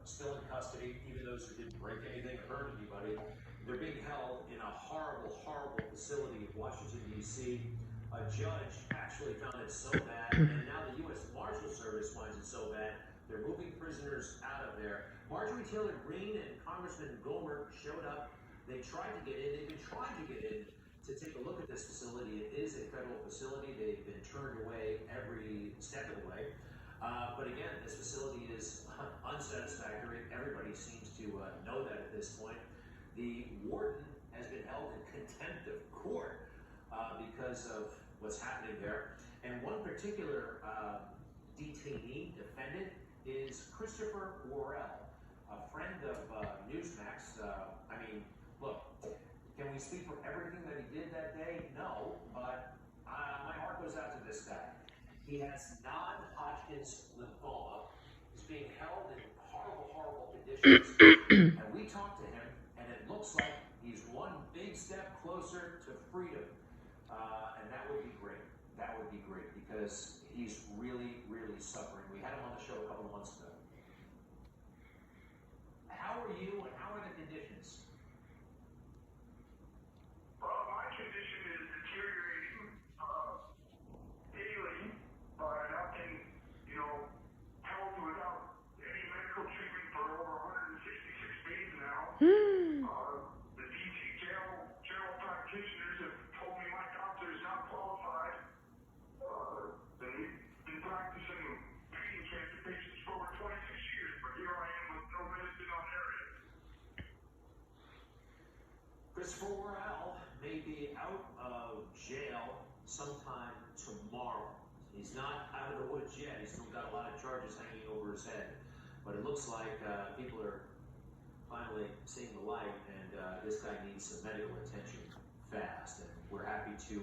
still in custody, even those who didn't break anything or hurt anybody. They're being held in a horrible, horrible facility in Washington, D.C. A judge actually found it so bad, and now the U.S. Marshal Service finds it so bad, they're moving prisoners out of there. Marjorie Taylor Greene and Congressman Gohmert showed up. They tried to get in. They've been trying to get in to take a look at this facility. It is a federal facility. They've been turned away every step of the way. But again, this facility is unsatisfactory. Everybody seems to know that at this point. The warden has been held in contempt of court because of what's happening there. And one particular detainee, defendant, is Christopher Worrell, a friend of Newsmax. I mean, look, can we speak for everything that he did that day? No, but my heart goes out to this guy. He has non-Hodgkin's lymphoma. He's being held in horrible, horrible conditions. And we talked to him, and it looks like he's one big step closer to freedom. And that would be great. That would be great because he's really, really suffering. We had him on the show a couple of months ago. How are you and how are the conditions? Well, my condition is deteriorating daily, but I've been, held without any medical treatment for over 166 days now. The DC jail practitioners have told me my doctor is not qualified. They've been practicing treating cancer patients for over 26 years, but here I am with no medicine on area. Christopher Worrell may be out of jail sometime tomorrow. He's not out of the woods yet. He's still got a lot of charges hanging over his head. But it looks like people are finally seeing the light, and this guy needs some medical attention fast. And we're happy to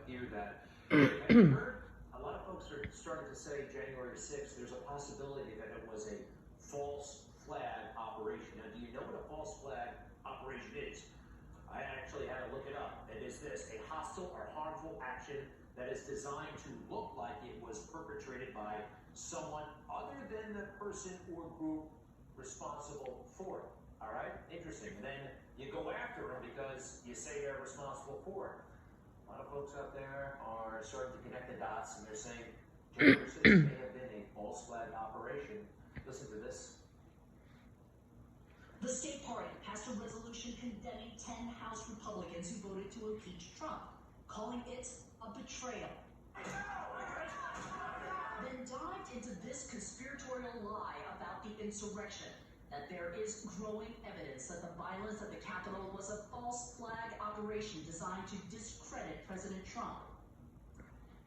hear that. Have you heard? A lot of folks are starting to say January 6th, there's a possibility that it was a false flag operation. Now, do you know what a false flag operation is? I actually had to look it up. It is this: a hostile or harmful action that is designed to look like it was perpetrated by someone other than the person or group responsible for it. All right? Interesting. And then you go after them because you say they're responsible for it. A lot of folks out there are starting to connect the dots, and they're saying January 6th may have been a false flag operation. Listen to this. The state party passed a resolution condemning 10 House Republicans who voted to impeach Trump, calling it a betrayal. Then dived into this conspiratorial lie about the insurrection, that there is growing evidence that the violence at the Capitol was a false flag operation designed to discredit President Trump.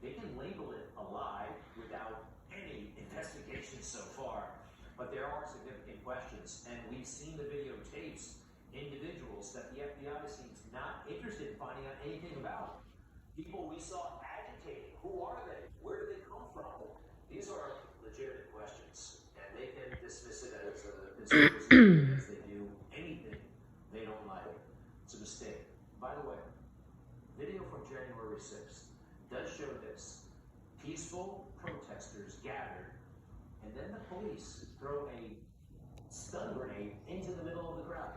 They can label it a lie without any investigation so far, but there are significant questions, and we've seen the videotapes, individuals that the FBI seems not interested in finding out anything about. People we saw agitating, who are they? Where do they come from? These are legitimate questions, and they can dismiss it as a conspiracy as they do anything they don't like. It's a mistake. By the way, video from January 6th does show this. Peaceful protesters gathered, and then the police throw a stun grenade into the middle of the crowd.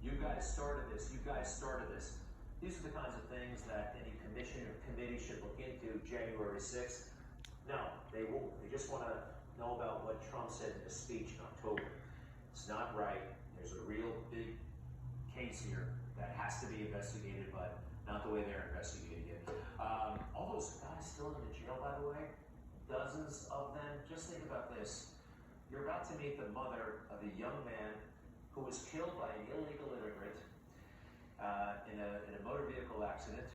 You guys started this. These are the kinds of things that any commission or committee should look into January 6th. No, they won't. They just want to know about what Trump said in his speech in October. It's not right. There's a real big case here that has to be investigated, but not the way they're investigating it. All those guys still in the jail, by the way, dozens of them. Just think about this. You're about to meet the mother of a young man who was killed by an illegal immigrant in a motor vehicle accident.